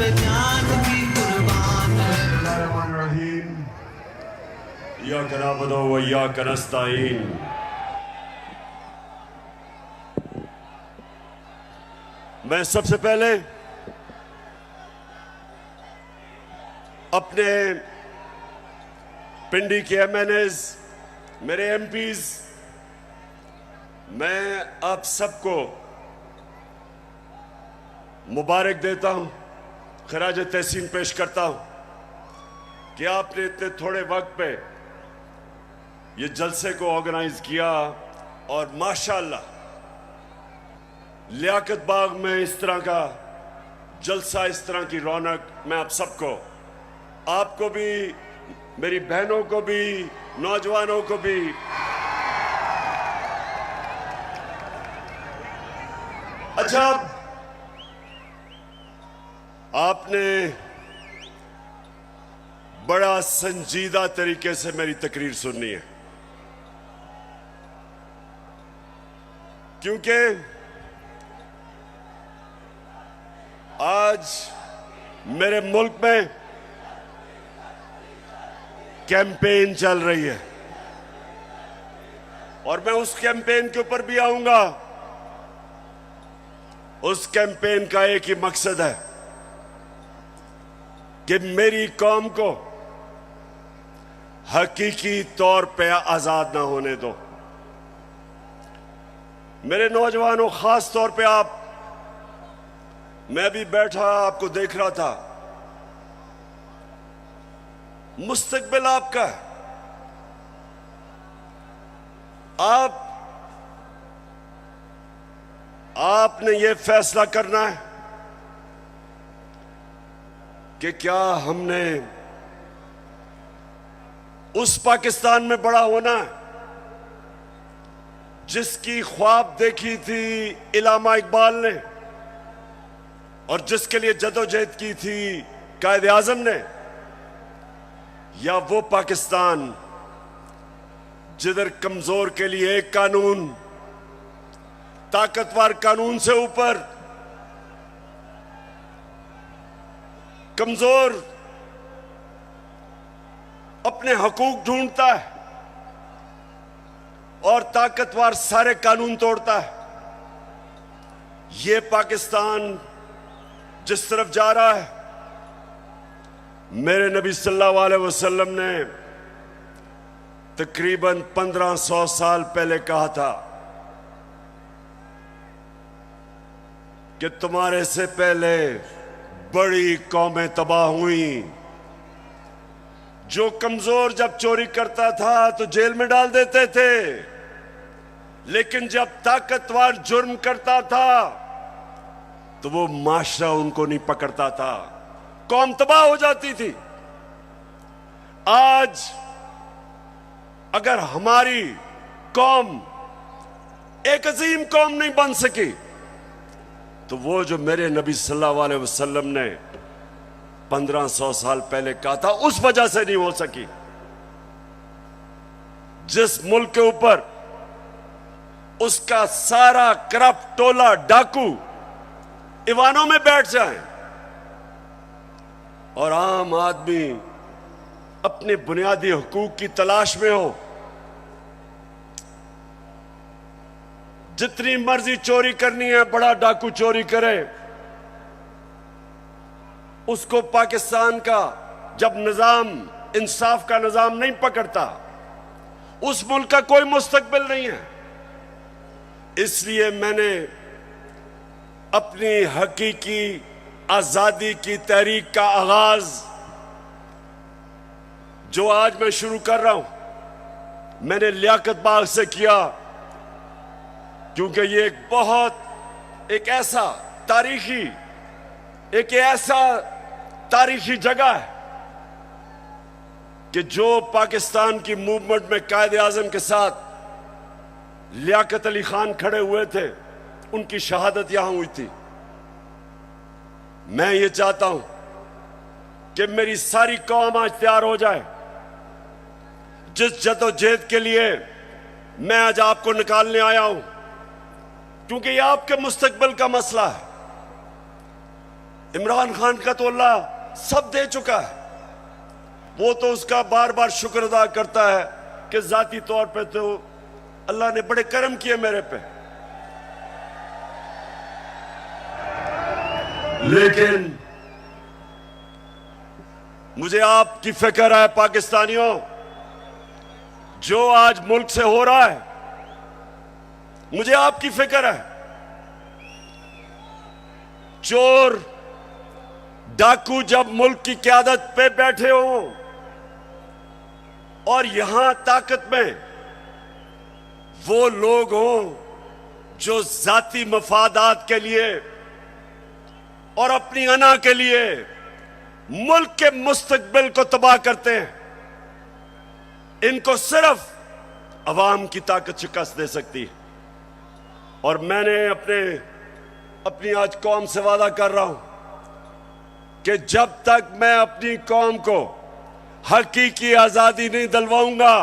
पे जान भी कुर्बान है। इय्याका नअबुदु व इय्याका नस्तईन। मैं सबसे पहले अपने पिंडी के एमएनएज, मेरे एमपीज, मैं आप सबको मुबारक देता हूं, खराज तहसीन पेश करता हूं कि आपने इतने थोड़े वक्त पे ये जलसे को ऑर्गेनाइज किया और माशाअल्लाह लियाकत बाग में इस तरह का जलसा, इस तरह की रौनक, मैं आप सबको, आपको भी, मेरी बहनों को भी, नौजवानों को भी अच्छा, आपने बड़ा संजीदा तरीके से मेरी तकरीर सुननी है, क्योंकि आज मेरे मुल्क में कैंपेन चल रही है और मैं उस कैंपेन के ऊपर भी आऊंगा। उस कैंपेन का एक ही मकसद है कि मेरी कौम को हकीकी तौर पे आजाद ना होने दो। मेरे नौजवानों, खास तौर पे आप, मैं भी बैठा आपको देख रहा था, मुस्तकबिल आपका है। आपने ये फैसला करना है कि क्या हमने उस पाकिस्तान में बड़ा होना है जिसकी ख्वाब देखी थी इल्लामा इकबाल ने और जिसके लिए जदोजहद की थी कायदे आजम ने, या वो पाकिस्तान जिधर कमजोर के लिए एक कानून, ताकतवर कानून से ऊपर कमजोर अपने हकूक ढूंढता है और ताकतवर सारे कानून तोड़ता है। ये पाकिस्तान जिस तरफ जा रहा है, मेरे नबी सल्लल्लाहु अलैहि वसल्लम ने तकरीबन 1500 साल पहले कहा था कि तुम्हारे से पहले बड़ी कौमें तबाह हुई। जो कमजोर जब चोरी करता था तो जेल में डाल देते थे, लेकिन जब ताकतवर जुर्म करता था तो वो माशरा उनको नहीं पकड़ता था, कौम तबाह हो जाती थी। आज अगर हमारी कौम एक अजीम कौम नहीं बन सकी तो वो जो मेरे नबी सल्लल्लाहु अलैहि वसल्लम ने 1500 साल पहले कहा था, उस वजह से नहीं हो सकी। जिस मुल्क के ऊपर उसका सारा करप्ट टोला डाकू ईवानों में बैठ जाए और आम आदमी अपने बुनियादी हुकूक की तलाश में हो, जितनी मर्जी चोरी करनी है बड़ा डाकू चोरी करे, उसको पाकिस्तान का जब निजाम, इंसाफ का निजाम नहीं पकड़ता, उस मुल्क का कोई मुस्तकबिल नहीं है। इसलिए मैंने अपनी हकीकी आजादी की तहरीक का आगाज जो आज मैं शुरू कर रहा हूं, मैंने लियाकत बाग से किया, क्योंकि ये एक ऐसा तारीखी जगह है कि जो पाकिस्तान की मूवमेंट में कायदे आजम के साथ लियाकत अली खान खड़े हुए थे, उनकी शहादत यहां हुई थी। मैं ये चाहता हूं कि मेरी सारी कौम आज तैयार हो जाए। जिस जदोजहद के लिए मैं आज आपको निकालने आया हूं, क्योंकि ये आपके मुस्तकबिल का मसला है। इमरान खान का तो अल्लाह सब दे चुका है। वो तो उसका बार बार शुक्र अदा करता है कि जाती तौर पे तो अल्लाह ने बड़े करम किए मेरे पे। लेकिन मुझे आपकी फिक्र है पाकिस्तानियों, जो आज मुल्क से हो रहा है, मुझे आपकी फिक्र है। चोर डाकू जब मुल्क की क़यादत पे बैठे हों और यहां ताकत में वो लोग हों जो जाती मफादात के लिए और अपनी अना के लिए मुल्क के मुस्तकबिल को तबाह करते हैं, इनको सिर्फ अवाम की ताकत शिकस्त दे सकती है। और मैंने अपनी आज कौम से वादा कर रहा हूं कि जब तक मैं अपनी कौम को हकीकी आजादी नहीं दिलवाऊंगा,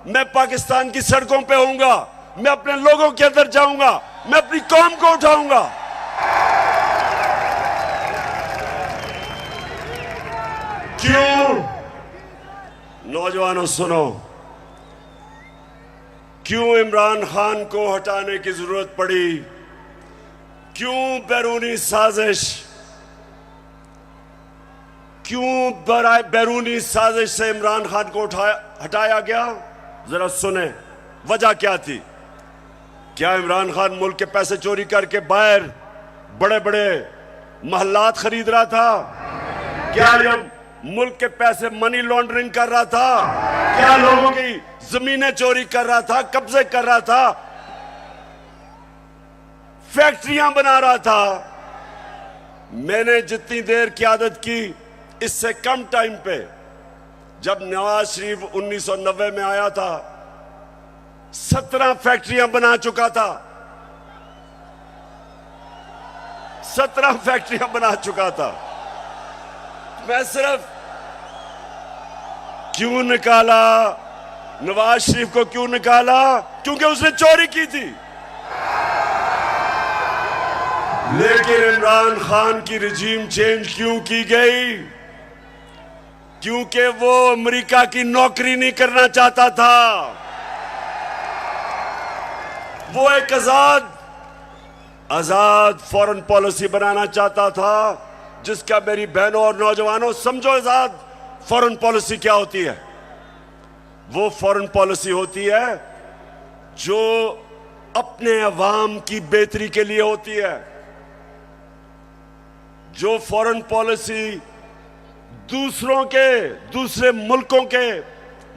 मैं पाकिस्तान की सड़कों पे होऊंगा, मैं अपने लोगों के अंदर जाऊंगा, मैं अपनी कौम को उठाऊंगा। क्यों? नौजवानों सुनो, क्यों इमरान खान को हटाने की जरूरत पड़ी? क्यों बैरूनी साजिश, क्यों बैरूनी साजिश से इमरान खान को हटाया गया? जरा सुने वजह क्या थी। क्या इमरान खान मुल्क के पैसे चोरी करके बाहर बड़े बड़े महल्लात खरीद रहा था? क्या ये मुल्क के पैसे मनी लॉन्ड्रिंग कर रहा था? क्या लोगों की जमीनें चोरी कर रहा था, कब्जे कर रहा था, फैक्ट्रियां बना रहा था? मैंने जितनी देर क़यादत की, इससे कम टाइम पे, जब नवाज शरीफ 1990 में आया था, 17 फैक्ट्रियां बना चुका था। 17 फैक्ट्रियां बना चुका था। मैं सिर्फ क्यों निकाला नवाज शरीफ को? क्यों निकाला? क्योंकि उसने चोरी की थी। लेकिन इमरान खान की रिजीम चेंज क्यों की गई? क्योंकि वो अमेरिका की नौकरी नहीं करना चाहता था। वो एक आजाद फॉरेन पॉलिसी बनाना चाहता था, जिसका मेरी बहनों और नौजवानों समझो आजाद फॉरेन पॉलिसी क्या होती है। वो फॉरेन पॉलिसी होती है जो अपने अवाम की बेहतरी के लिए होती है। जो फॉरेन पॉलिसी दूसरे मुल्कों के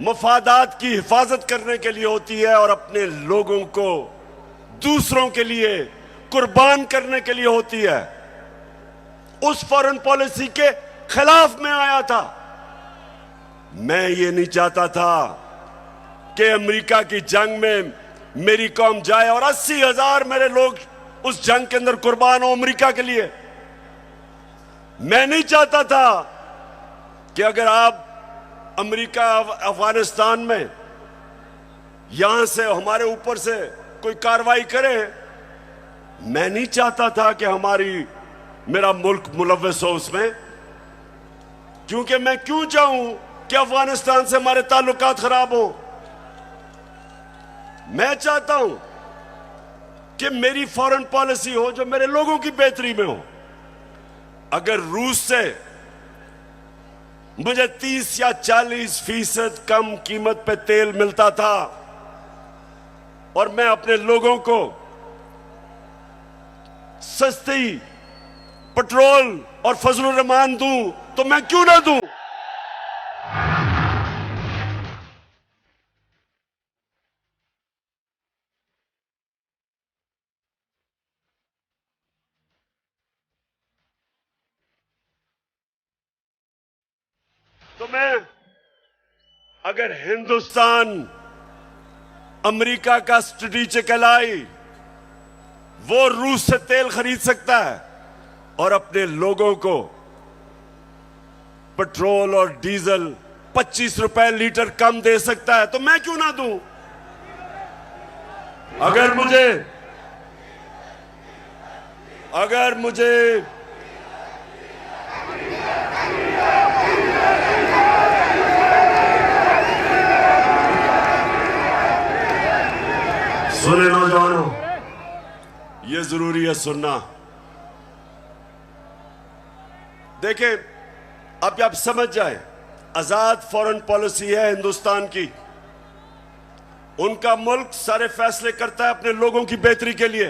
मफादात की हिफाजत करने के लिए होती है और अपने लोगों को दूसरों के लिए कुर्बान करने के लिए होती है, उस फॉरेन पॉलिसी के खिलाफ में आया था। मैं ये नहीं चाहता था कि अमेरिका की जंग में मेरी कौम जाए और 80,000 मेरे लोग उस जंग के अंदर कुर्बान हो अमेरिका के लिए। मैं नहीं चाहता था कि अगर आप अमेरिका अफगानिस्तान में यहां से हमारे ऊपर से कोई कार्रवाई करे, मैं नहीं चाहता था कि मेरा मुल्क मुलव्वस हो उसमें। क्योंकि मैं क्यों चाहूं कि अफगानिस्तान से हमारे ताल्लुकात खराब हो? मैं चाहता हूं कि मेरी फॉरेन पॉलिसी हो जो मेरे लोगों की बेहतरी में हो। अगर रूस से मुझे 30 या 40% कम कीमत पे तेल मिलता था और मैं अपने लोगों को सस्ती पेट्रोल और फजलुर रहमान दूं, तो मैं क्यों ना दूं? तो मैं, अगर हिंदुस्तान अमेरिका का स्ट्रेटेजिक एलाई, वो रूस से तेल खरीद सकता है और अपने लोगों को पेट्रोल और डीजल 25 रुपए लीटर कम दे सकता है, तो मैं क्यों ना दूं? सुने नौजवानों, ये जरूरी है सुनना। देखें, अब आप समझ जाए, आजाद फॉरेन पॉलिसी है हिंदुस्तान की। उनका मुल्क सारे फैसले करता है अपने लोगों की बेहतरी के लिए।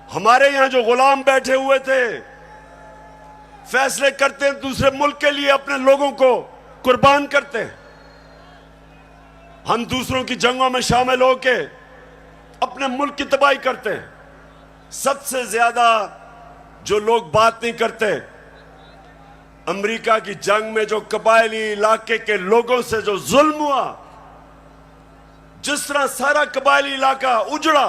हमारे यहां जो गुलाम बैठे हुए थे, फैसले करते हैं दूसरे मुल्क के लिए, अपने लोगों को कुर्बान करते हैं। हम दूसरों की जंगों में शामिल होके अपने मुल्क की तबाही करते हैं। सबसे ज्यादा जो लोग बात नहीं करते, अमेरिका की जंग में जो कबायली इलाके के लोगों से जो जुल्म हुआ, जिस तरह सारा कबायली इलाका उजड़ा,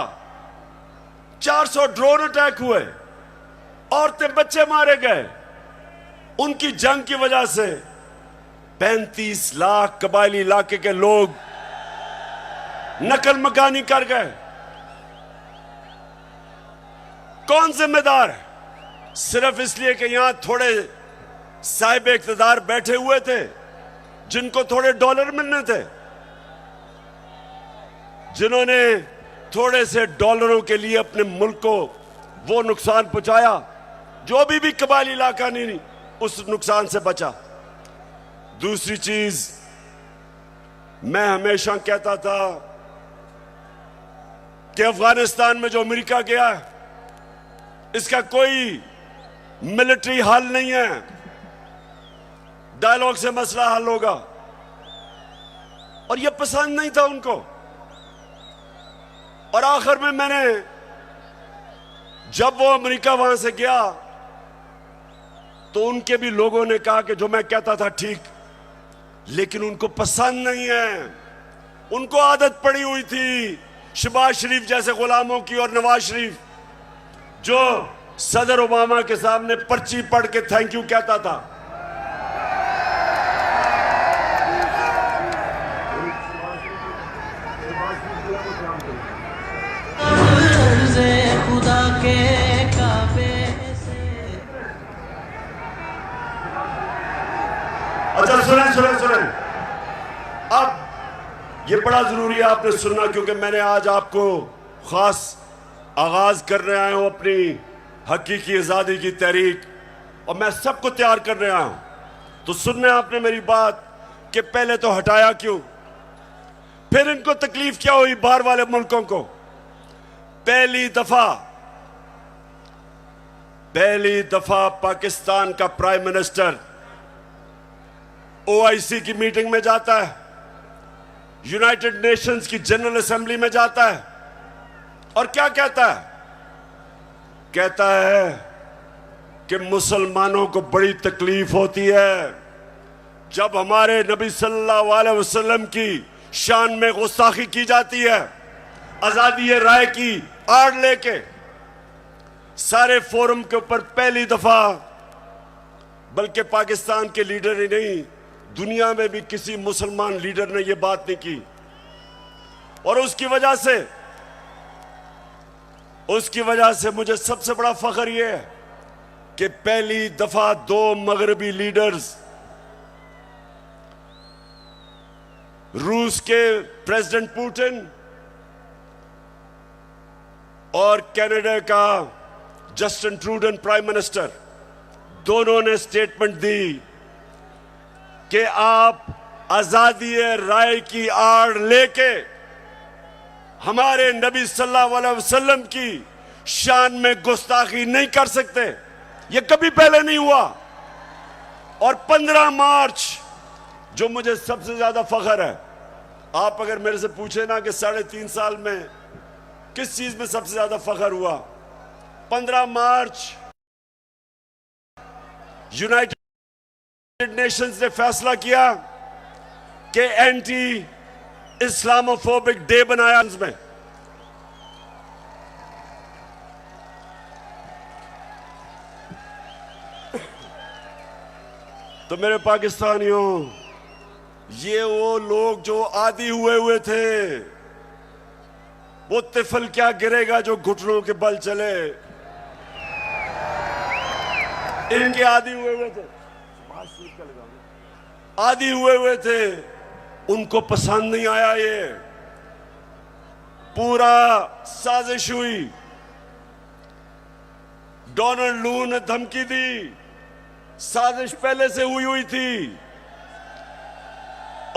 400 ड्रोन अटैक हुए, औरतें बच्चे मारे गए, उनकी जंग की वजह से 35 लाख कबायली इलाके के लोग नकल मकानी कर गए। कौन जिम्मेदार है? सिर्फ इसलिए कि यहां थोड़े साहिब इख्तिदार बैठे हुए थे जिनको थोड़े डॉलर मिलने थे, जिन्होंने थोड़े से डॉलरों के लिए अपने मुल्क को वो नुकसान पहुंचाया जो अभी भी कबायली इलाका नहीं उस नुकसान से बचा। दूसरी चीज, मैं हमेशा कहता था कि अफगानिस्तान में जो अमेरिका गया है, इसका कोई मिलिट्री हल नहीं है, डायलॉग से मसला हल होगा। और यह पसंद नहीं था उनको। और आखिर में मैंने, जब वो अमेरिका वहां से गया, तो उनके भी लोगों ने कहा कि जो मैं कहता था ठीक, लेकिन उनको पसंद नहीं है। उनको आदत पड़ी हुई थी शहबाज शरीफ जैसे गुलामों की, और नवाज शरीफ जो सदर ओबामा के सामने पर्ची पढ़ के थैंक यू कहता था। खुदा के काबे से। अच्छा सुने, अब ये बड़ा जरूरी है आपने सुनना, क्योंकि मैंने आज आपको खास आगाज करने आया हूं अपनी हकीकी आजादी की तहरीक, और मैं सबको तैयार करने आया हूं। तो सुनने आपने मेरी बात कि पहले तो हटाया क्यों, फिर इनको तकलीफ क्या हुई बाहर वाले मुल्कों को। पहली दफा पाकिस्तान का प्राइम मिनिस्टर OIC की मीटिंग में जाता है, यूनाइटेड नेशंस की जनरल असेंबली में जाता है, और क्या कहता है? कहता है कि मुसलमानों को बड़ी तकलीफ होती है जब हमारे नबी सल्लल्लाहु अलैहि वसल्लम की शान में गुस्ताखी की जाती है। आजादी राय की आड़ लेके सारे फोरम के ऊपर पहली दफा, बल्कि पाकिस्तान के लीडर ही नहीं, दुनिया में भी किसी मुसलमान लीडर ने यह बात नहीं की। और उसकी वजह से मुझे सबसे बड़ा फख्र यह है कि पहली दफा 2 मगरबी लीडर्स, रूस के प्रेसिडेंट पुतिन और कनाडा का जस्टिन ट्रूडो प्राइम मिनिस्टर, दोनों ने स्टेटमेंट दी कि आप आजादी राय की आड़ लेके हमारे नबी सल्लल्लाहु अलैहि वसल्लम की शान में गुस्ताखी नहीं कर सकते। यह कभी पहले नहीं हुआ। और 15 मार्च, जो मुझे सबसे ज्यादा फख्र है, आप अगर मेरे से पूछे ना कि 3.5 साल में किस चीज में सबसे ज्यादा फख्र हुआ, 15 मार्च यूनाइटेड नेशंस ने फैसला किया कि एंटी इस्लामोफोबिक डे बनाया में। तो मेरे पाकिस्तानियों, ये वो लोग जो आदी हुए थे, वो तिफल क्या गिरेगा जो घुटनों के बल चले, इनके आदी हुए थे, आदी हुए थे, उनको पसंद नहीं आया ये। पूरा साजिश हुई। डोनाल्ड लू ने धमकी दी, साजिश पहले से हुई थी,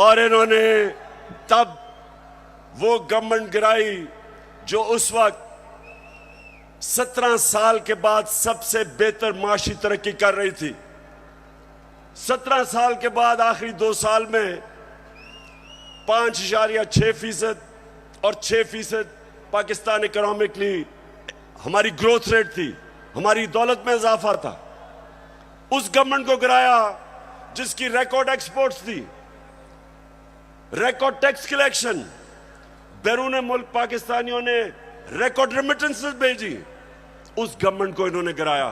और इन्होंने तब वो गवर्नमेंट गिराई जो उस वक्त 17 साल के बाद सबसे बेहतर माशी तरक्की कर रही थी। 17 साल के बाद आखिरी 2 साल में 5.6% और 6% पाकिस्तान इकोनॉमिकली हमारी ग्रोथ रेट थी, हमारी दौलत में इजाफा था। उस गवर्नमेंट को गिराया जिसकी रिकॉर्ड एक्सपोर्ट्स थी, रिकॉर्ड टैक्स कलेक्शन, बैरून मुल्क पाकिस्तानियों ने रिकॉर्ड रेमिटेंसेस भेजी। उस गवर्नमेंट को इन्होंने गिराया।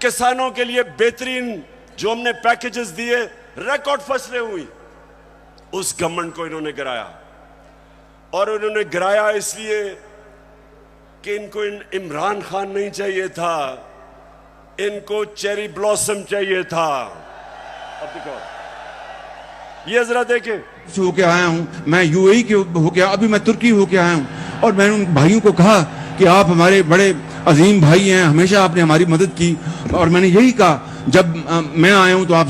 किसानों के लिए बेहतरीन जो हमने पैकेजेस दिए, रिकॉर्ड फसलें हुई, उस गवर्नमेंट को इन्होंने गिराया। और उन्होंने गिराया इसलिए कि इनको इमरान खान नहीं चाहिए था, इनको चेरी ब्लॉसम चाहिए था। अब देखो, ये जरा देखें, होके आया हूँ मैं, यूएई के होके, अभी मैं तुर्की होके आया हूँ, और मैंने उन भाइयों को कहा कि आप हमारे बड़े अजीम भाई हैं, हमेशा आपने हमारी मदद की। और मैंने यही कहा, जब मैं आया हूँ तो आप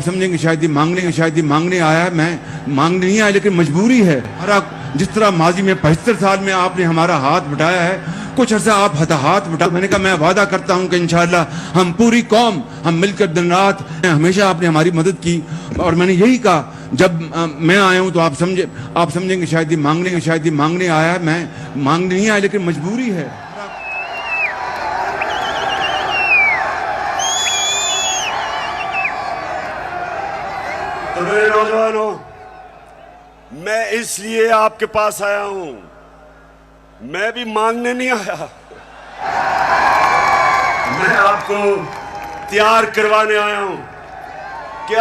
समझेंगे शायद ये मांगने आया है। मैं मांगने नहीं आया, लेकिन मजबूरी है। हमारा जिस तरह माजी में 75 साल में आपने हमारा हाथ बटाया है, कुछ अर्सा आप हाथ बटा। मैंने कहा मैं वादा करता हूं कि इंशाअल्लाह हम पूरी कौम, हम मिलकर दिन रात, हमेशा आपने हमारी मदद की। और मैंने यही कहा, जब मैं आया हूं तो आप समझेंगे शायद ये मांगने आया है। मैं मांगने नहीं आया, लेकिन मजबूरी है। तो मेरे नौजवानों, मैं इसलिए आपके पास आया हूं, मैं भी मांगने नहीं आया, मैं आपको तैयार करवाने आया हूं कि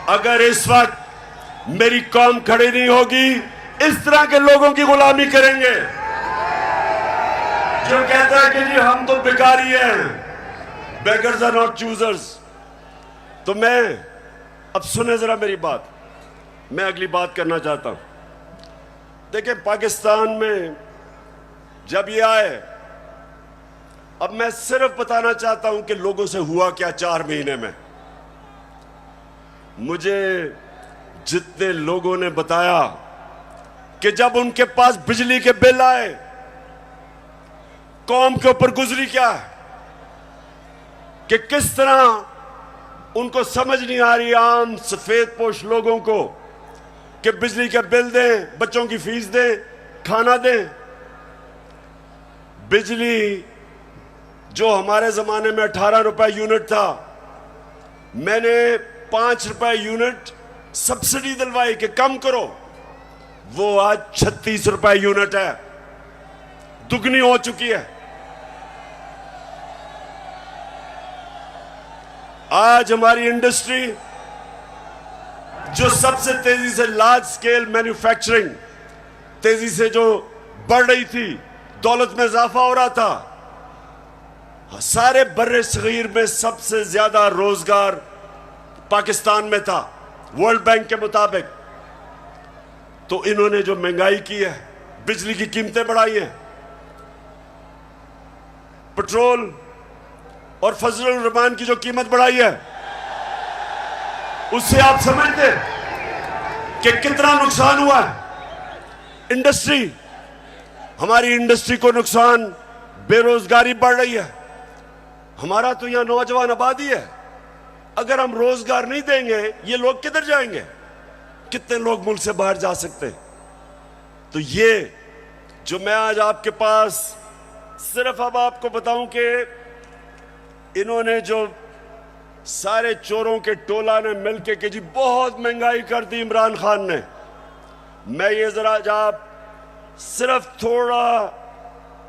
अगर इस वक्त मेरी कौम खड़ी नहीं होगी, इस तरह के लोगों की गुलामी करेंगे जो कहता है कि जी हम तो भिखारी हैं, बेगर्स आर नॉट चूजर्स। तो मैं, अब सुने जरा मेरी बात, मैं अगली बात करना चाहता हूं। देखिए, पाकिस्तान में जब ये आए, अब मैं सिर्फ बताना चाहता हूं कि लोगों से हुआ क्या 4 महीने में। मुझे जितने लोगों ने बताया कि जब उनके पास बिजली के बिल आए, कौम के ऊपर गुजरी क्या है, कि किस तरह उनको समझ नहीं आ रही, आम सफेद पोश लोगों को, कि बिजली के बिल दें, बच्चों की फीस दें, खाना दें। बिजली जो हमारे जमाने में 18 रुपए यूनिट था, मैंने 5 रुपए यूनिट सब्सिडी दिलवाई कि कम करो, वो आज 36 रुपए यूनिट है, दुगनी हो चुकी है। आज हमारी इंडस्ट्री जो सबसे तेजी से लार्ज स्केल मैन्युफैक्चरिंग तेजी से जो बढ़ रही थी, दौलत में इजाफा हो रहा था, सारे बर्रे सगीर में सबसे ज्यादा रोजगार पाकिस्तान में था वर्ल्ड बैंक के मुताबिक। तो इन्होंने जो महंगाई की है, बिजली की कीमतें बढ़ाई हैं, पेट्रोल और फजलुर रहमान की जो कीमत बढ़ाई है, उससे आप समझते कि कितना नुकसान हुआ है इंडस्ट्री, हमारी इंडस्ट्री को नुकसान, बेरोजगारी बढ़ रही है। हमारा तो यहां नौजवान आबादी है, अगर हम रोजगार नहीं देंगे ये लोग किधर जाएंगे? कितने लोग मुल्क से बाहर जा सकते हैं? तो ये जो मैं आज आपके पास सिर्फ अब आपको बताऊं कि इन्होंने जो सारे चोरों के टोला ने मिलके कि जी बहुत महंगाई कर दी इमरान खान ने, मैं ये जरा आप सिर्फ थोड़ा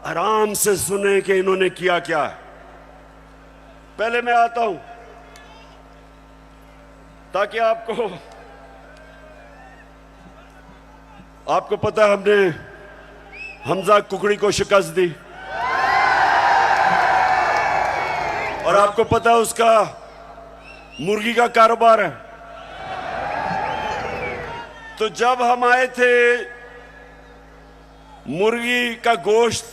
आराम से सुने कि इन्होंने किया क्या है। पहले मैं आता हूं ताकि आपको पता है, हमने हमजा कुकड़ी को शिकस्त दी, और आपको पता है उसका मुर्गी का कारोबार है। तो जब हम आए थे मुर्गी का गोश्त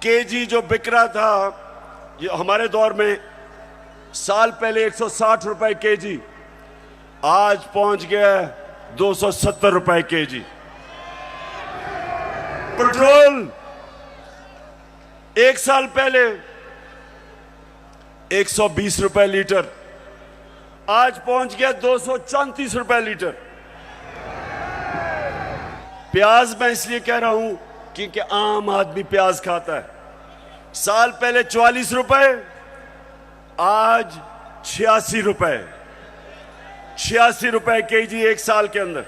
केजी जो बिक रहा था, ये हमारे दौर में साल पहले 160 रुपए केजी, आज पहुंच गया 270 रुपए केजी। पेट्रोल एक साल पहले 120 रुपए लीटर, आज पहुंच गया 234 रुपए लीटर। प्याज मैं इसलिए कह रहा हूं क्योंकि आम आदमी प्याज खाता है। साल पहले 44 रुपए, आज 86 रुपए, 86 रुपए केजी एक साल के अंदर।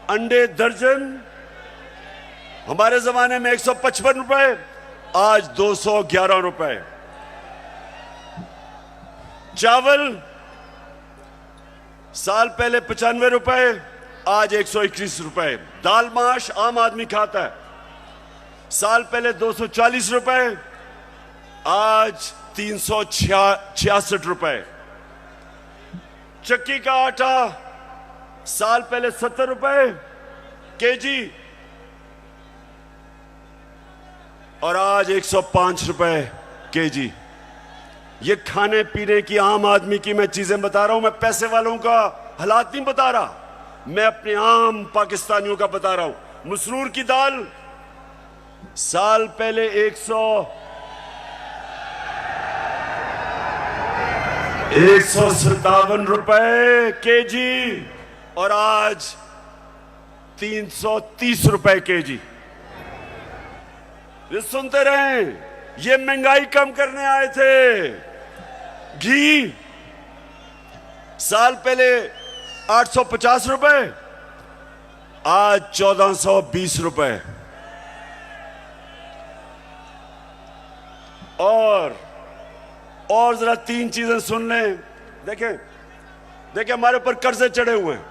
अंडे दर्जन हमारे जमाने में 155 रुपए, आज 211 रुपए। चावल साल पहले 95 रुपए, आज 121 रुपए। दाल माश आम आदमी खाता है, साल पहले 240 रुपए, आज 366 रुपए। चक्की का आटा साल पहले 70 रुपए केजी, और आज 105 रुपए केजी। ये खाने पीने की आम आदमी की मैं चीजें बता रहा हूं, मैं पैसे वालों का हालात नहीं बता रहा, मैं अपने आम पाकिस्तानियों का बता रहा हूं। मसरूर की दाल साल पहले 157 रुपए केजी, और आज 330 रुपए केजी। ये सुनते रहे, ये महंगाई कम करने आए थे। घी साल पहले 850 रुपए, आज 1420 रुपए। और जरा तीन चीजें सुन लें। देखें हमारे ऊपर कर्जे चढ़े हुए हैं।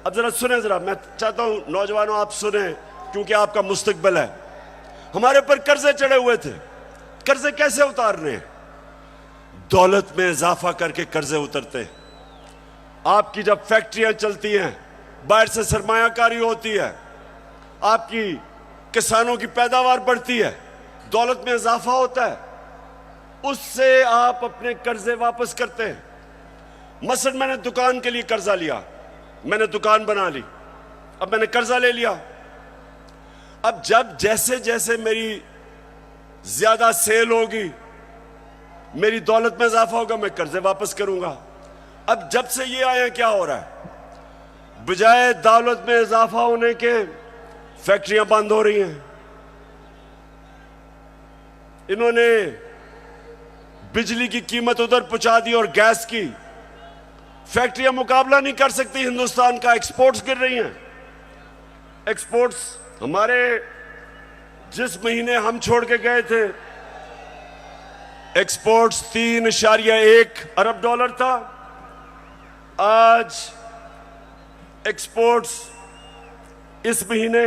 अब जरा सुने, जरा मैं चाहता हूं नौजवानों आप सुने, क्योंकि आपका मुस्तकबिल है। हमारे ऊपर कर्जे चढ़े हुए थे। कर्जे कैसे उतारने हैं? दौलत में इजाफा करके कर्जे उतरते हैं। आपकी जब फैक्ट्रियां चलती हैं, बाहर से सरमायाकारी होती है, आपकी किसानों की पैदावार बढ़ती है, दौलत में इजाफा होता है, उससे आप अपने कर्जे वापस करते हैं। मसलन मैंने दुकान के लिए कर्जा लिया, मैंने दुकान बना ली, अब मैंने कर्जा ले लिया। अब जब जैसे जैसे मेरी ज्यादा सेल होगी, मेरी दौलत में इजाफा होगा, मैं कर्जे वापस करूंगा। अब जब से ये आया, क्या हो रहा है? बजाय दौलत में इजाफा होने के फैक्ट्रियां बंद हो रही हैं। इन्होंने बिजली की कीमत उधर पहुंचा दी और गैस की। फैक्ट्रियां मुकाबला नहीं कर सकती हिंदुस्तान का, एक्सपोर्ट्स गिर रही हैं। एक्सपोर्ट्स हमारे जिस महीने हम छोड़ के गए थे, एक्सपोर्ट्स 3.1 अरब डॉलर था, आज एक्सपोर्ट्स इस महीने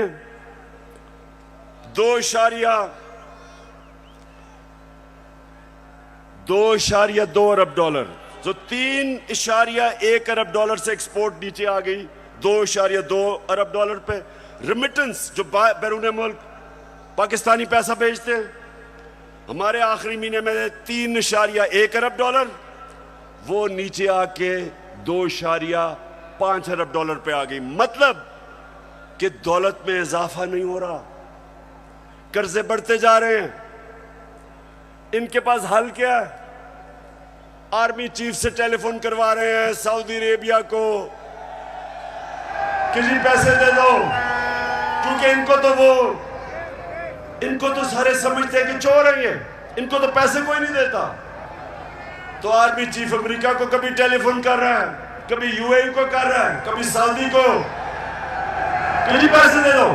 2.2 अरब डॉलर, जो 3.1 अरब डॉलर से एक्सपोर्ट नीचे आ गई 2.2 अरब डॉलर पे। रिमिटेंस जो बैरून मुल्क पाकिस्तानी पैसा भेजते हैं, हमारे आखिरी महीने में 3.1 अरब डॉलर, वो नीचे आके 2.5 अरब डॉलर पे आ गई। मतलब कि दौलत में इजाफा नहीं हो रहा, कर्जे बढ़ते जा रहे हैं। इनके पास हल क्या है? आर्मी चीफ से टेलीफोन करवा रहे हैं सऊदी अरेबिया को कि जी पैसे दे दो, क्योंकि इनको तो सारे समझते हैं कि चोर है ये, इनको तो पैसे कोई नहीं देता। तो आर्मी चीफ अमेरिका को कभी टेलीफोन कर रहा है, कभी यूएई को कर रहा है, कभी सऊदी को कि जी पैसे दे दो।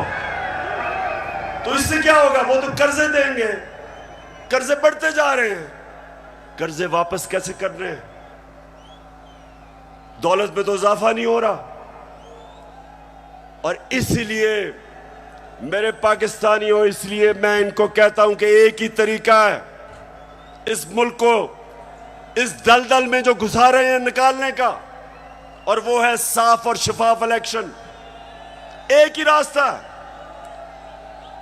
तो इससे क्या होगा? वो तो कर्जे देंगे, कर्जे बढ़ते जा रहे हैं। कर्जे वापस कैसे कर रहे हैं? दौलत में तो इजाफा नहीं हो रहा। और इसलिए मेरे पाकिस्तानियों, इसलिए मैं इनको कहता हूं कि एक ही तरीका है इस मुल्क को इस दलदल में जो घुसा रहे हैं निकालने का, और वो है साफ और शफाफ इलेक्शन। एक ही रास्ता है।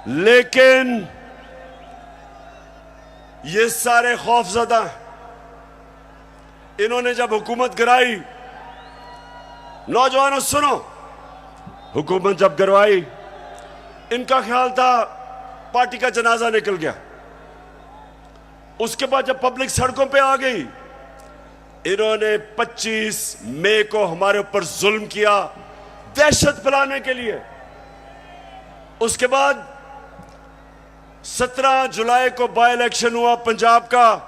लेकिन ये सारे खौफजदा हैं। इन्होंने जब हुकूमत गिराई, नौजवानों सुनो, हुकूमत जब गिरवाई, इनका ख्याल था पार्टी का जनाजा निकल गया। उसके बाद जब पब्लिक सड़कों पे आ गई, इन्होंने 25 मई को हमारे ऊपर जुल्म किया दहशत फैलाने के लिए। उसके बाद 17 जुलाई को बाई इलेक्शन हुआ पंजाब का,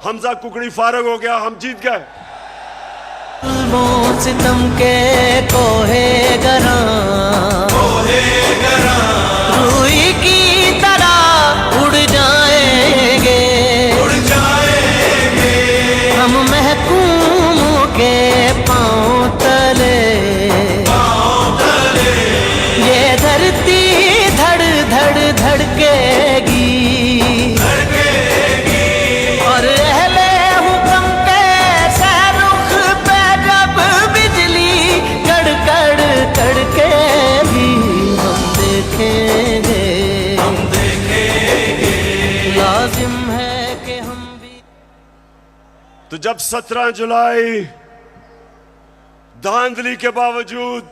हमजा कुकड़ी फारग हो गया, हम जीत गए। सितम के कोहे गरा रूई की तरह उड़ जाएंगे हम महकूमों के पांव तले। ये धरती धड़ धड़ धड़केगी और अहले हुक्म के सहरुख पे जब बिजली कड़कड़ कड़केगी हम देखेंगे लाजिम है कि हम भी। तो जब 17 जुलाई धांधली के बावजूद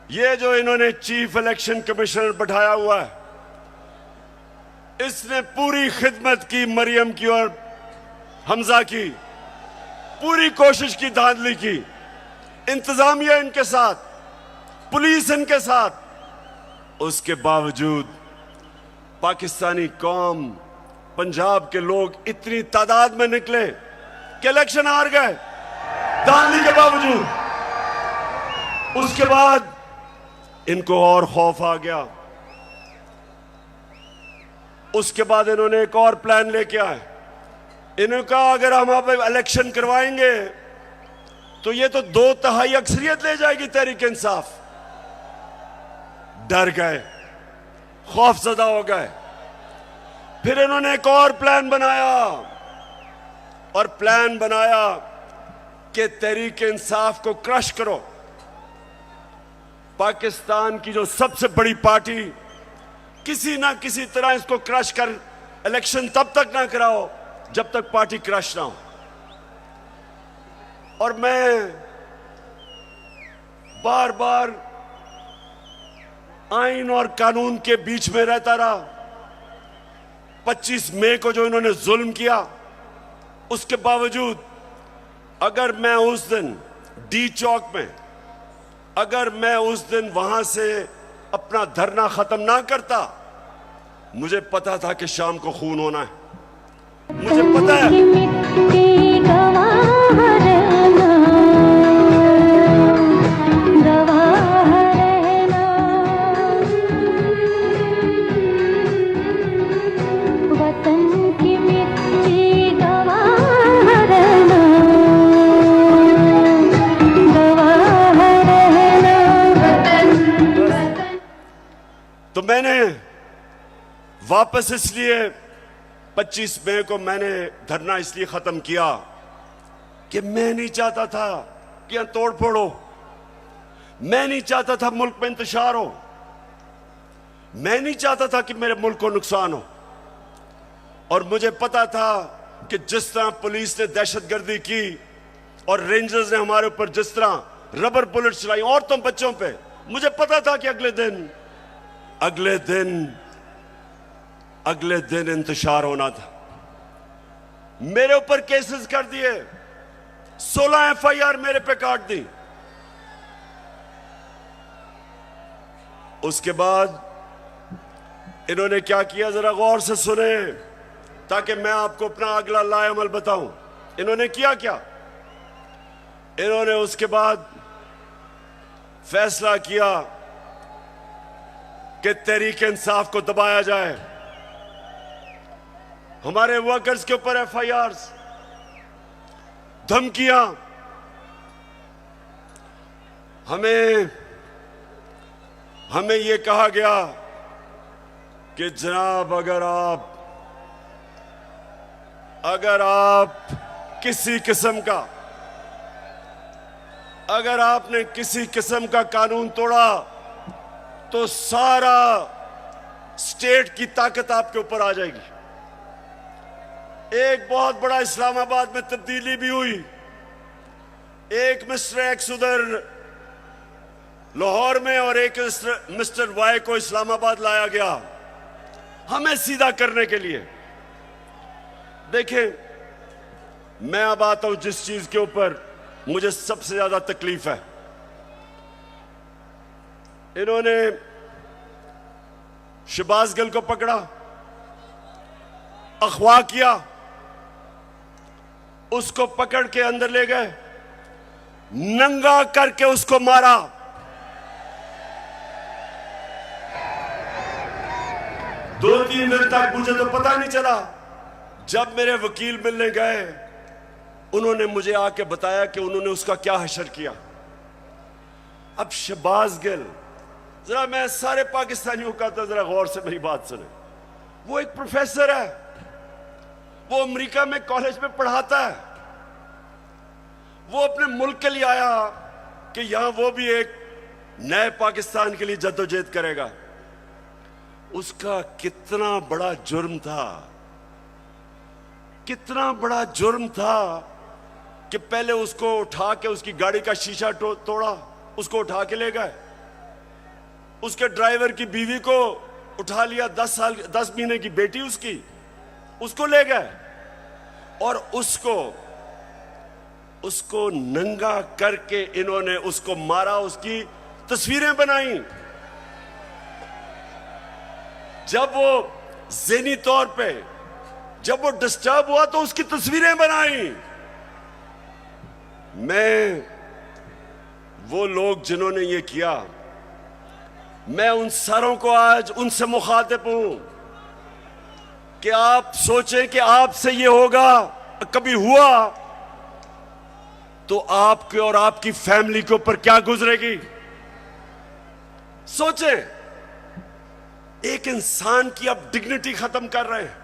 ये जो इन्होंने चीफ इलेक्शन कमिश्नर बैठाया हुआ है, इसने पूरी खिदमत की मरियम की और हमजा की, पूरी कोशिश की, धांधली की, इंतजामिया इनके साथ, पुलिस इनके साथ। उसके बावजूद पाकिस्तानी कौम, पंजाब के लोग इतनी तादाद में निकले कि इलेक्शन हार गए धांधली के बावजूद। उसके बाद इनको और खौफ आ गया। उसके बाद इन्होंने एक और प्लान लेके आए। इन्होंने कहा अगर हम अब इलेक्शन करवाएंगे तो ये तो 2/3 अक्सरियत ले जाएगी तहरीक इंसाफ। डर गए, खौफजदा हो गए। फिर इन्होंने एक और प्लान बनाया, और प्लान बनाया कि तहरीक इंसाफ को क्रश करो। पाकिस्तान की जो सबसे बड़ी पार्टी, किसी ना किसी तरह इसको क्रश कर इलेक्शन तब तक ना कराओ जब तक पार्टी क्रश ना हो। और मैं बार बार आइन और कानून के बीच में रहता रहा। 25 मई को जो इन्होंने जुल्म किया, उसके बावजूद अगर मैं उस दिन डी चौक में, अगर मैं उस दिन वहां से अपना धरना खत्म ना करता, मुझे पता था कि शाम को खून होना है। मुझे पता है तो मैंने वापस इसलिए 25 मई को मैंने धरना इसलिए खत्म किया कि मैं नहीं चाहता था कि यहां तोड़ फोड़ हो, मैं नहीं चाहता था मुल्क में इंतशार हो, मैं नहीं चाहता था कि मेरे मुल्क को नुकसान हो। और मुझे पता था कि जिस तरह पुलिस ने दहशतगर्दी की और रेंजर्स ने हमारे ऊपर जिस तरह रबर बुलेट चलाई औरतों बच्चों पे, मुझे पता था कि अगले दिन इंतशार होना था। मेरे ऊपर केसेस कर दिए, 16 FIR मेरे पे काट दी। उसके बाद इन्होंने क्या किया, जरा गौर से सुने ताकि मैं आपको अपना अगला लाएअमल बताऊं। इन्होंने किया क्या? इन्होंने उसके बाद फैसला किया कि तहरीक इंसाफ को दबाया जाए। हमारे वर्कर्स के ऊपर FIRs, धमकियां, हमें यह कहा गया कि जनाब अगर आप किसी किस्म का अगर आपने किसी किस्म का कानून तोड़ा तो सारा स्टेट की ताकत आपके ऊपर आ जाएगी। एक बहुत बड़ा इस्लामाबाद में तब्दीली भी हुई। एक मिस्टर एक्स उधर लाहौर में और एक मिस्टर वाई को इस्लामाबाद लाया गया हमें सीधा करने के लिए। देखें, मैं अब आता हूं जिस चीज के ऊपर मुझे सबसे ज्यादा तकलीफ है। इन्होंने शहबाज गिल को पकड़ा, अगवा किया, उसको पकड़ के अंदर ले गए, नंगा करके उसको मारा। दो तीन दिन तक मुझे तो पता नहीं चला। जब मेरे वकील मिलने गए, उन्होंने मुझे आके बताया कि उन्होंने उसका क्या हशर किया। अब शहबाज गिल, जरा मैं सारे पाकिस्तानियों का तो जरा गौर से मेरी बात सुने। वो एक प्रोफेसर है, वो अमेरिका में कॉलेज में पढ़ाता है। वो अपने मुल्क के लिए आया कि यहां वो भी एक नए पाकिस्तान के लिए जद्दोजहद करेगा। उसका कितना बड़ा जुर्म था, कितना बड़ा जुर्म था कि पहले उसको उठा के उसकी गाड़ी का शीशा तोड़ा, उसको उठा के ले गए। उसके ड्राइवर की बीवी को उठा लिया, 10 महीने की बेटी उसकी, उसको ले गए और उसको नंगा करके इन्होंने उसको मारा, उसकी तस्वीरें बनाई। जब वो ज़हनी तौर पे जब वो डिस्टर्ब हुआ तो उसकी तस्वीरें बनाई। मैं वो लोग जिन्होंने ये किया, मैं उन सारों को आज उनसे मुखातिब हूं कि आप सोचें कि आपसे ये होगा, कभी हुआ तो आपके और आपकी फैमिली के ऊपर क्या गुजरेगी। सोचें, एक इंसान की आप डिग्निटी खत्म कर रहे हैं।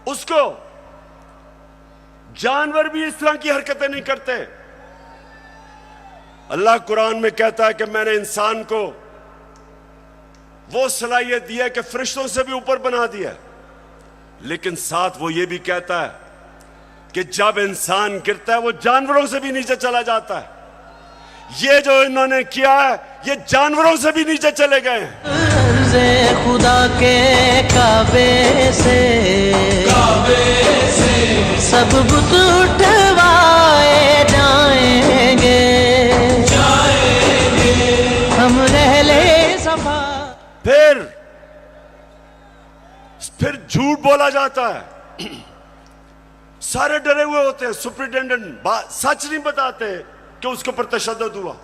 उसको जानवर भी इस तरह की हरकतें नहीं करते। अल्लाह कुरान में कहता है कि मैंने इंसान को वो सलाहियत दी है कि फरिश्तों से भी ऊपर बना दिया, लेकिन साथ वो ये भी कहता है कि जब इंसान गिरता है वो जानवरों से भी नीचे चला जाता है। ये जो इन्होंने किया है, ये जानवरों से भी नीचे चले गए हैं। खुदा के काबे से सब बुत उठवाए जाएंगे, हम रहले सफा। फिर झूठ बोला जाता है। सारे डरे हुए होते हैं। सुपरिटेंडेंट सच नहीं बताते कि उसके ऊपर तशद्दुद हुआ,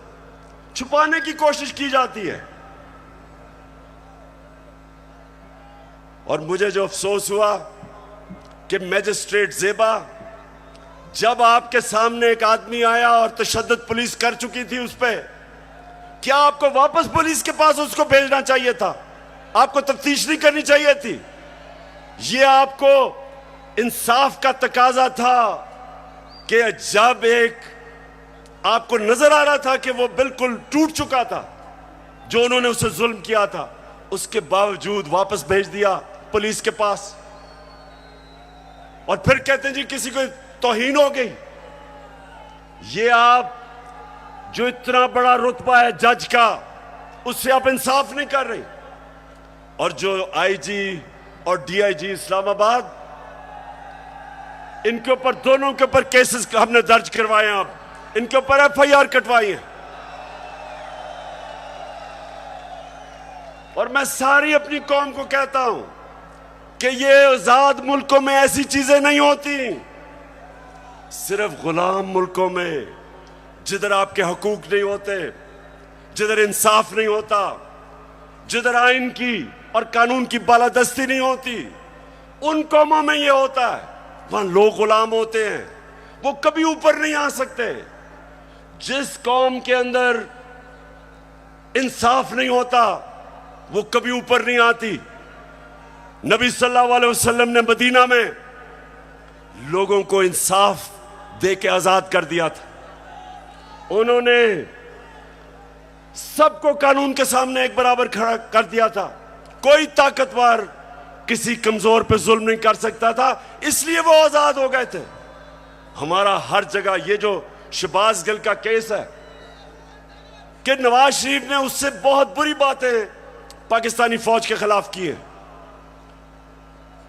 छुपाने की कोशिश की जाती है। और मुझे जो अफसोस हुआ कि मैजिस्ट्रेट ज़ेबा, जब आपके सामने एक आदमी आया और तशद्दुद पुलिस कर चुकी थी उस पर, क्या आपको वापस पुलिस के पास उसको भेजना चाहिए था? आपको तफ्तीश नहीं करनी चाहिए थी? ये आपको इंसाफ का तकाजा था कि जब एक आपको नजर आ रहा था कि वो बिल्कुल टूट चुका था, जो उन्होंने उसे जुल्म किया था, उसके बावजूद वापस भेज दिया पुलिस के पास। और फिर कहते हैं जी किसी को तौहीन हो गई। ये आप जो इतना बड़ा रुतबा है जज का, उससे आप इंसाफ नहीं कर रहे। और जो आईजी और डीआईजी इस्लामाबाद, इनके ऊपर, दोनों के ऊपर केसेस हमने दर्ज करवाए हैं, आप इनके ऊपर एफआईआर कटवाई है। और मैं सारी अपनी कौम को कहता हूं कि ये आजाद मुल्कों में ऐसी चीजें नहीं होती। सिर्फ गुलाम मुल्कों में, जिधर आपके हकूक नहीं होते, जिधर इंसाफ नहीं होता, जिधर आइन की और कानून की बालादस्ती नहीं होती, उन कौमों में ये होता है। वहां लोग गुलाम होते हैं, वो कभी ऊपर नहीं आ सकते। जिस कौम के अंदर इंसाफ नहीं होता, वो कभी ऊपर नहीं आती। नबी सल्लल्लाहु अलैहि वसल्लम ने मदीना में लोगों को इंसाफ दे के आजाद कर दिया था। उन्होंने सबको कानून के सामने एक बराबर खड़ा कर दिया था। कोई ताकतवर किसी कमजोर पे जुल्म नहीं कर सकता था, इसलिए वो आजाद हो गए थे। हमारा हर जगह ये जो शहबाज गिल का केस है कि नवाज शरीफ ने उससे बहुत बुरी बातें पाकिस्तानी फौज के खिलाफ की है।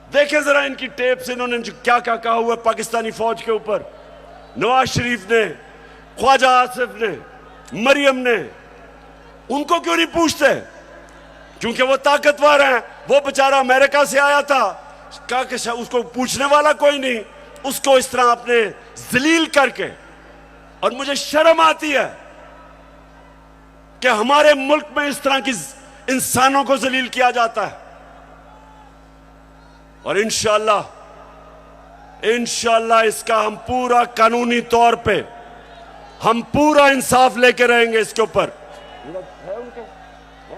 देखें जरा इनकी टेप से इन्होंने जो क्या क्या कहा हुआ है पाकिस्तानी फौज के ऊपर। नवाज शरीफ ने, ख्वाजा आसिफ ने, मरियम ने, उनको क्यों नहीं पूछते? क्योंकि वो ताकतवर हैं। वो बेचारा अमेरिका से आया था, कहा कि उसको पूछने वाला कोई नहीं, उसको इस तरह आपने जलील करके। और मुझे शर्म आती है कि हमारे मुल्क में इस तरह की इंसानों को जलील किया जाता है। और इंशाअल्लाह इसका हम पूरा कानूनी तौर पे हम पूरा इंसाफ लेके रहेंगे इसके ऊपर।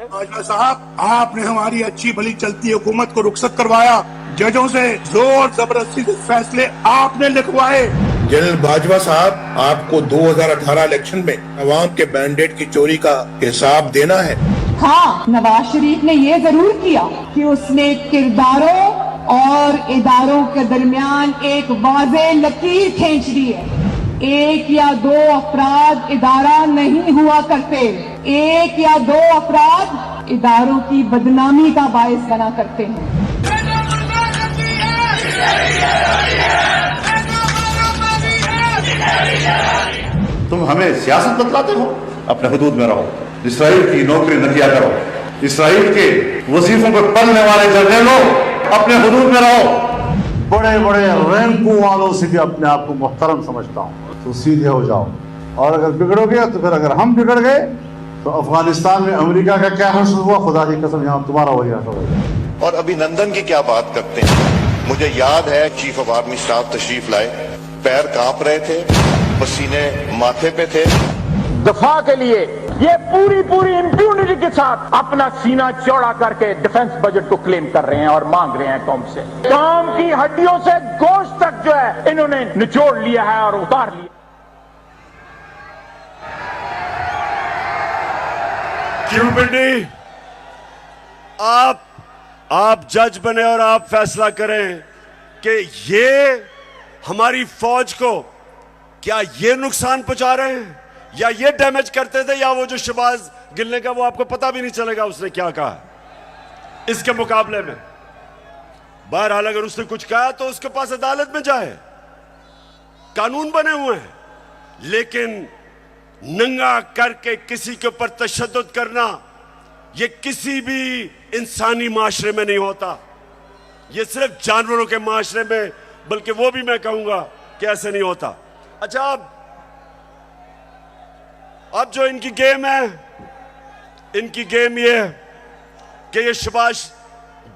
बाजवा साहब, आपने हमारी अच्छी भली चलती हुकूमत को रुखसत करवाया, जजों से जोर जबरदस्ती से फैसले आपने लिखवाए। जनरल बाजवा साहब, आपको 2018 इलेक्शन में अवाम के मैंडेट की चोरी का हिसाब देना है। हाँ, नवाज शरीफ ने ये जरूर किया कि उसने किरदारों और इदारों के दरमियान एक वाज़ेह लकीर खींच दी है। एक या दो अफराद इदारा नहीं हुआ करते, एक या दो अफराद इदारों की बदनामी का बायस बना करते हैं। तुम हमें सियासत बतलाते हो, अपने हुदूद में रहो। इसराइल की नौकरी न किया करो। इसराइल के वजीफों पर पलने वाले जर्नलों, अपने हुदूद में रहो। बड़े बड़े रैंकों वालों से भी अपने आप को मुहतरम समझता हूँ, तो सीधे हो जाओ। और अगर बिगड़ोगे तो फिर अगर हम बिगड़ गए तो अफगानिस्तान में अमेरिका का क्या हश्र हुआ, खुदा की कसम यहाँ तुम्हारा वही हश्र होगा। और अभिनंदन की क्या बात करते हैं। मुझे याद है चीफ ऑफ आर्मी स्टाफ तशरीफ लाए, पैर कांप रहे थे, पसीने माथे पे थे। दफा के लिए ये पूरी इंप्यूनिटी के साथ अपना सीना चौड़ा करके डिफेंस बजट को क्लेम कर रहे हैं और मांग रहे हैं कौम से। कौम की हड्डियों से गोश्त तक जो है इन्होंने निचोड़ लिया है और उतार लिया। क्यों पिंडी, आप जज बने और आप फैसला करें कि ये हमारी फौज को क्या ये नुकसान पहुंचा रहे हैं या ये डैमेज करते थे, या वो जो शहबाज गिल ने का वो आपको पता भी नहीं चलेगा उसने क्या कहा इसके मुकाबले में। बहरहाल अगर उसने कुछ कहा तो उसके पास अदालत में जाए, कानून बने हुए हैं। लेकिन नंगा करके किसी के ऊपर तशद्दुद करना ये किसी भी इंसानी माशरे में नहीं होता, ये सिर्फ जानवरों के माशरे में, बल्कि वो भी मैं कहूंगा कि ऐसे नहीं होता। अच्छा, अब जो इनकी गेम है, इनकी गेम ये है कि ये शहबाज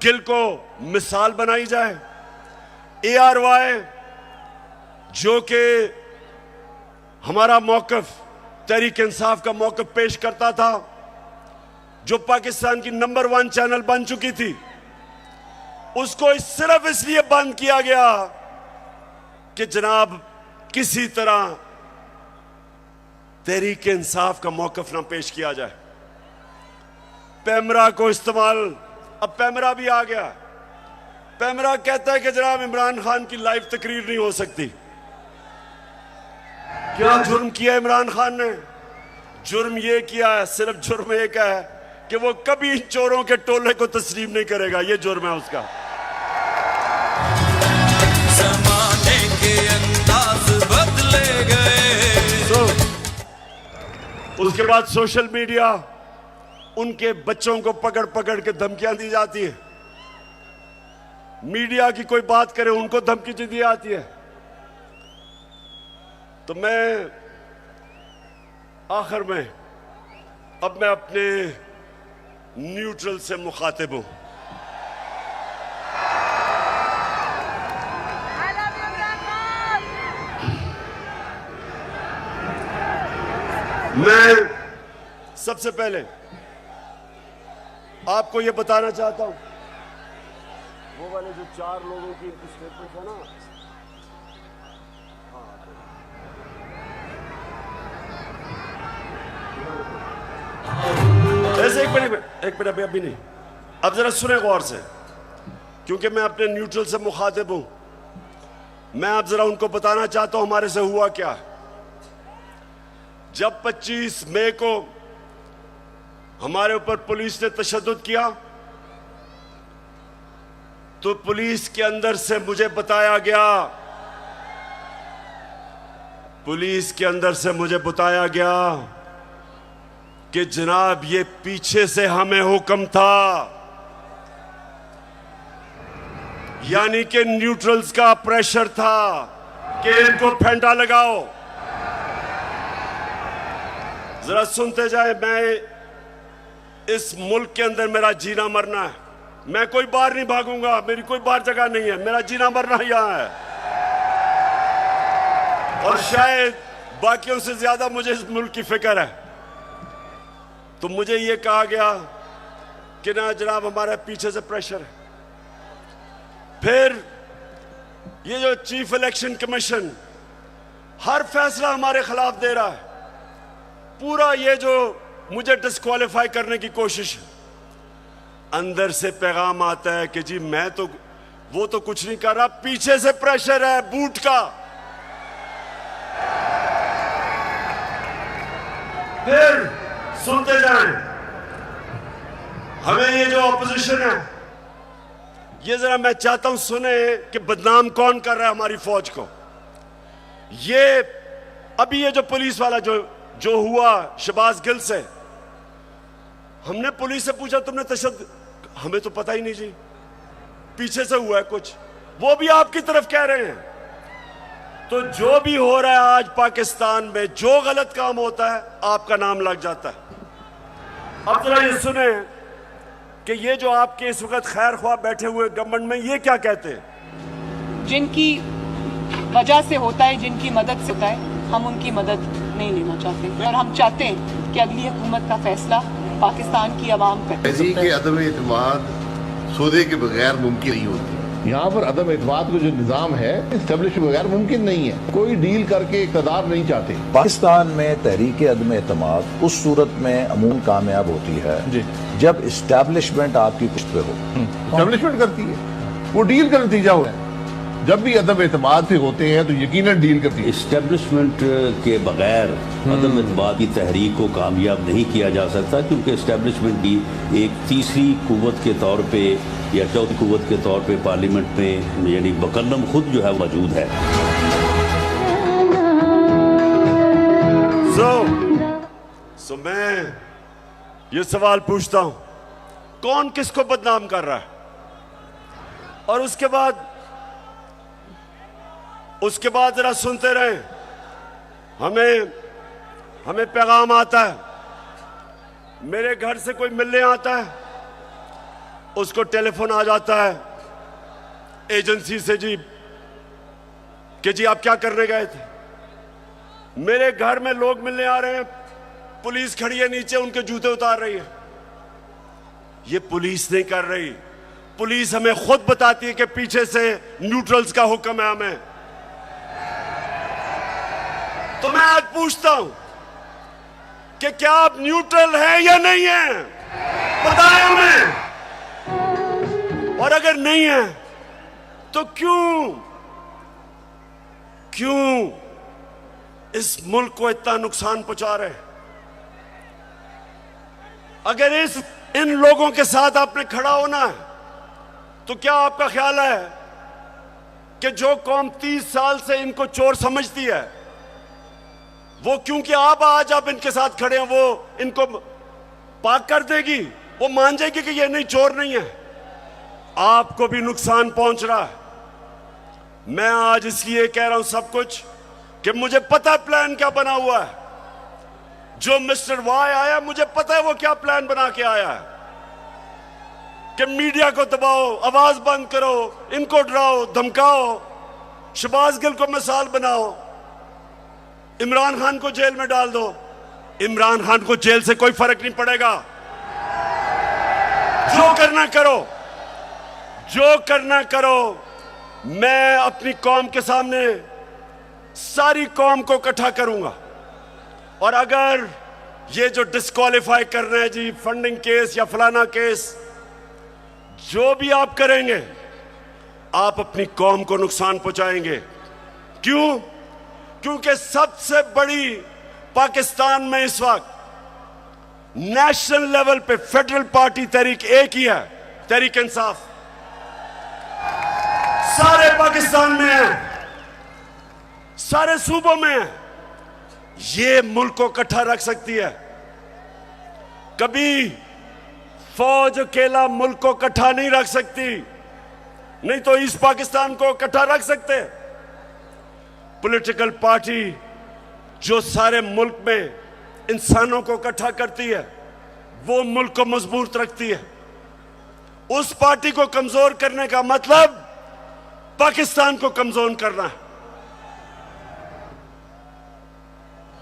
गिल को मिसाल बनाई जाए। ARY जो कि हमारा मौकफ, तहरीक इंसाफ का मौकफ पेश करता था, जो पाकिस्तान की नंबर 1 चैनल बन चुकी थी, उसको सिर्फ इसलिए बंद किया गया कि जनाब किसी तरह तहरीक इंसाफ का मौकफ ना पेश किया जाए। पैमरा को इस्तेमाल, अब पैमरा भी आ गया। पैमरा कहता है कि जनाब इमरान खान की लाइव तकरीर नहीं हो सकती। क्या जुर्म किया इमरान खान ने? जुर्म ये किया है, सिर्फ जुर्म एक है कि वो कभी इन चोरों के टोले को तस्लीम नहीं करेगा। ये जुर्म है उसका। ज़माने के अंदाज बदले गए। उसके बाद सोशल मीडिया, उनके बच्चों को पकड़ पकड़ के धमकियां दी जाती है। मीडिया की कोई बात करे उनको धमकी दी जाती है। तो मैं आखिर में अब मैं अपने न्यूट्रल से मुखातिब हूं। मैं सबसे पहले आपको यह बताना चाहता हूं, वो वाले जो 4 लोगों की इनकी स्टेटमेंट है ना, एक मिनट अभी नहीं। अब जरा सुने गौर से, क्योंकि मैं अपने न्यूट्रल से मुखातिब हूं। मैं अब जरा उनको बताना चाहता हूं हमारे से हुआ क्या। जब 25 मई को हमारे ऊपर पुलिस ने तशद्दुद किया, तो पुलिस के अंदर से मुझे बताया गया कि जनाब ये पीछे से हमें हुक्म था, यानी कि न्यूट्रल्स का प्रेशर था कि इनको फेंटा लगाओ। जरा सुनते जाए, मैं इस मुल्क के अंदर मेरा जीना मरना है। मैं कोई बाहर नहीं भागूंगा, मेरी कोई बाहर जगह नहीं है, मेरा जीना मरना यहां है। और शायद बाकियों से ज्यादा मुझे इस मुल्क की फिक्र है। तो मुझे यह कहा गया कि ना जनाब हमारे पीछे से प्रेशर है। फिर ये जो चीफ इलेक्शन कमीशन हर फैसला हमारे खिलाफ दे रहा है, पूरा ये जो मुझे डिस्क्वालीफाई करने की कोशिश है, अंदर से पैगाम आता है कि जी मैं तो वो तो कुछ नहीं कर रहा, पीछे से प्रेशर है बूट का। फिर सुनते जाएं, हमें ये जो ऑपोजिशन है, ये जरा मैं चाहता हूं सुने कि बदनाम कौन कर रहा है हमारी फौज को। ये अभी ये जो पुलिस वाला जो हुआ शहबाज गिल से, हमने पुलिस से पूछा तुमने तशद्दुद, हमें तो पता ही नहीं जी, पीछे से हुआ है कुछ, वो भी आपकी तरफ कह रहे हैं। तो जो भी हो रहा है आज पाकिस्तान में, जो गलत काम होता है आपका नाम लग जाता है। अब जरा ये सुने कि ये जो आपके इस वक्त खैर ख्वाह बैठे हुए गवर्नमेंट में, ये क्या कहते हैं। जिनकी वजह से होता है, जिनकी मदद से होता है, हम उनकी मदद नहीं लेना चाहते और हम चाहते हैं कि अगली हुकूमत का फैसला पाकिस्तान की आवाम करे। के अदम एतमाद सौदे के बगैर मुमकिन नहीं होती। यहाँ पर अदम एतमाद का जो निज़ाम है इस्टेब्लिश के बगैर मुमकिन नहीं है। कोई डील करके इक़्तिदार नहीं चाहते। पाकिस्तान में तहरीक अदम एतमाद उस सूरत में अमूमन कामयाब होती है जी, जब इस्टेब्लिशमेंट आपकी पुष्ट पे हो। इस्टेब्लिशमेंट करती है, वो डील का नतीजा हो है। जब भी अदम एतमाद से होते हैं तो यकीनन डील करती है। इस्टेब्लिशमेंट के बगैर अदम एतमाद की तहरीक को कामयाब नहीं किया जा सकता, क्योंकि इस्टेब्लिशमेंट की एक तीसरी कुव्वत के तौर पे या चौथी कुव्वत के तौर पे पार्लियामेंट में यानी मुकल्लम खुद जो है मौजूद है। सो मैं ये सवाल पूछता हूं, कौन किसको बदनाम कर रहा है। और उसके बाद जरा सुनते रहे, हमें पैगाम आता है, मेरे घर से कोई मिलने आता है, उसको टेलीफोन आ जाता है एजेंसी से जी कि जी आप क्या करने गए थे। मेरे घर में लोग मिलने आ रहे हैं, पुलिस खड़ी है नीचे, उनके जूते उतार रही है। ये पुलिस नहीं कर रही, पुलिस हमें खुद बताती है कि पीछे से न्यूट्रल्स का हुक्म है हमें। तो मैं आज पूछता हूं कि क्या आप न्यूट्रल हैं या नहीं हैं, बताएं हमें। और अगर नहीं है तो क्यों इस मुल्क को इतना नुकसान पहुंचा रहे हैं। अगर इन लोगों के साथ आपने खड़ा होना है, तो क्या आपका ख्याल है कि जो कौम 30 साल से इनको चोर समझती है, वो क्योंकि आज आप इनके साथ खड़े हैं, वो इनको पाक कर देगी, वो मान जाएगी कि ये नहीं, चोर नहीं है। आपको भी नुकसान पहुंच रहा है। मैं आज इसलिए कह रहा हूं सब कुछ कि मुझे पता है प्लान क्या बना हुआ है। जो मिस्टर वाई आया, मुझे पता है वो क्या प्लान बना के आया है कि मीडिया को दबाओ, आवाज बंद करो, इनको डराओ धमकाओ, शहबाज गिल को मिसाल बनाओ, इमरान खान को जेल में डाल दो। इमरान खान को जेल से कोई फर्क नहीं पड़ेगा। जो करना करो। मैं अपनी कौम के सामने सारी कौम को इकट्ठा करूंगा, और अगर ये जो डिस्क्वालीफाई कर रहे हैं जी, फंडिंग केस या फलाना केस, जो भी आप करेंगे आप अपनी कौम को नुकसान पहुंचाएंगे। क्यों? क्योंकि सबसे बड़ी पाकिस्तान में इस वक्त नेशनल लेवल पे फेडरल पार्टी तहरीक एक ही है, तहरीक इंसाफ। सारे पाकिस्तान में है, सारे सूबों में है। ये मुल्क को इकट्ठा रख सकती है। कभी फौज अकेला मुल्क को इकट्ठा नहीं रख सकती, नहीं तो ईस्ट पाकिस्तान को इकट्ठा रख सकते। पॉलिटिकल पार्टी जो सारे मुल्क में इंसानों को इकट्ठा करती है, वो मुल्क को मजबूत रखती है। उस पार्टी को कमजोर करने का मतलब पाकिस्तान को कमजोर करना है।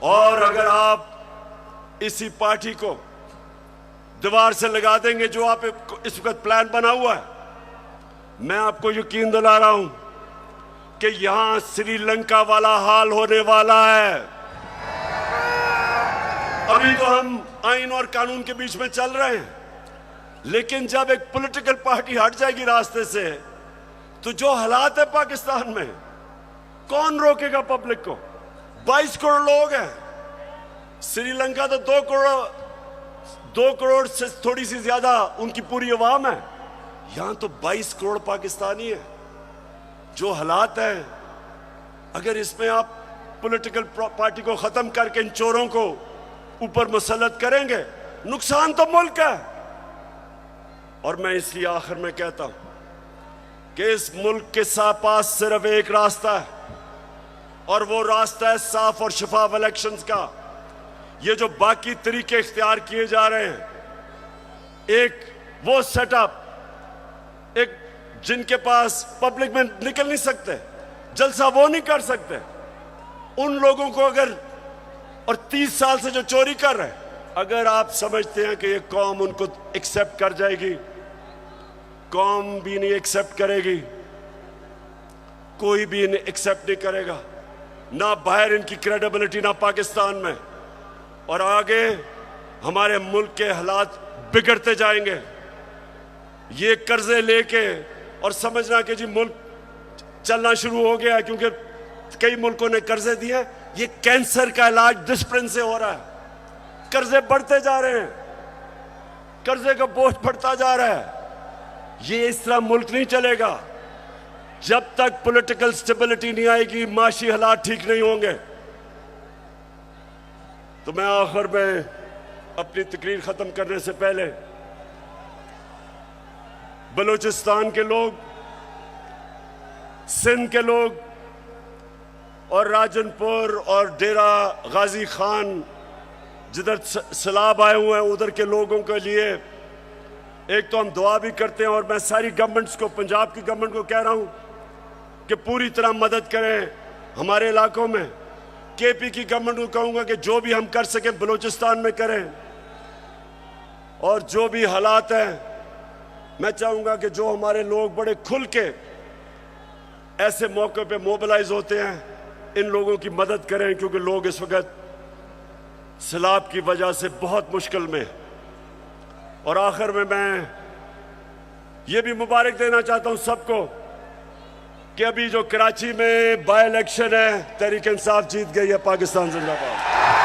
और अगर आप इसी पार्टी को दीवार से लगा देंगे, जो आप इस वक्त प्लान बना हुआ है, मैं आपको यकीन दिला रहा हूं कि यहां श्रीलंका वाला हाल होने वाला है। अभी तो हम आइन और कानून के बीच में चल रहे हैं, लेकिन जब एक पॉलिटिकल पार्टी हट जाएगी रास्ते से, तो जो हालात है पाकिस्तान में, कौन रोकेगा पब्लिक को? 22 करोड़ लोग हैं। श्रीलंका तो 2 करोड़ से थोड़ी सी ज्यादा उनकी पूरी आवाम है। यहां तो 22 करोड़ पाकिस्तानी है। जो हालात हैं, अगर इसमें आप पॉलिटिकल पार्टी को खत्म करके इन चोरों को ऊपर मुसल्लत करेंगे, नुकसान तो मुल्क है। और मैं इसलिए आखिर में कहता हूं कि इस मुल्क के पास सिर्फ एक रास्ता है, और वो रास्ता है साफ और शफाफ इलेक्शंस का। ये जो बाकी तरीके इख्तियार किए जा रहे हैं, एक वो सेटअप, एक जिनके पास पब्लिक में निकल नहीं सकते, जलसा वो नहीं कर सकते, उन लोगों को अगर, और 30 साल से जो चोरी कर रहे हैं, अगर आप समझते हैं कि ये कौम उनको एक्सेप्ट कर जाएगी, कौम भी नहीं एक्सेप्ट करेगी, कोई भी इन्हें एक्सेप्ट नहीं करेगा, ना बाहर इनकी क्रेडिबिलिटी, ना पाकिस्तान में। और आगे हमारे मुल्क के हालात बिगड़ते जाएंगे। ये कर्जे लेके और समझना कि जी मुल्क चलना शुरू हो गया, क्योंकि कई मुल्कों ने कर्जे दिए। ये कैंसर का इलाज डिसिप्लिन से हो रहा है। कर्जे बढ़ते जा रहे हैं, कर्जे का बोझ बढ़ता जा रहा है। ये इस तरह मुल्क नहीं चलेगा। जब तक पॉलिटिकल स्टेबिलिटी नहीं आएगी, माशी हालात ठीक नहीं होंगे। तो मैं आखिर में अपनी तकरीर खत्म करने से पहले बलूचिस्तान के लोग, सिंध के लोग और राजनपुर और डेरा गाजी खान जिधर सैलाब आए हुए हैं, उधर के लोगों के लिए एक तो हम दुआ भी करते हैं, और मैं सारी गवर्नमेंट्स को, पंजाब की गवर्नमेंट को कह रहा हूं कि पूरी तरह मदद करें हमारे इलाकों में। केपी की गवर्नमेंट को कहूंगा कि जो भी हम कर सकें बलूचिस्तान में करें, और जो भी हालात हैं, मैं चाहूंगा कि जो हमारे लोग बड़े खुल के ऐसे मौके पे मोबिलाइज होते हैं, इन लोगों की मदद करें, क्योंकि लोग इस वक्त सैलाब की वजह से बहुत मुश्किल में। और आखिर में मैं ये भी मुबारक देना चाहता हूं सबको कि अभी जो कराची में बाय इलेक्शन है, तहरीक इंसाफ जीत गई है। पाकिस्तान जिंदाबाद।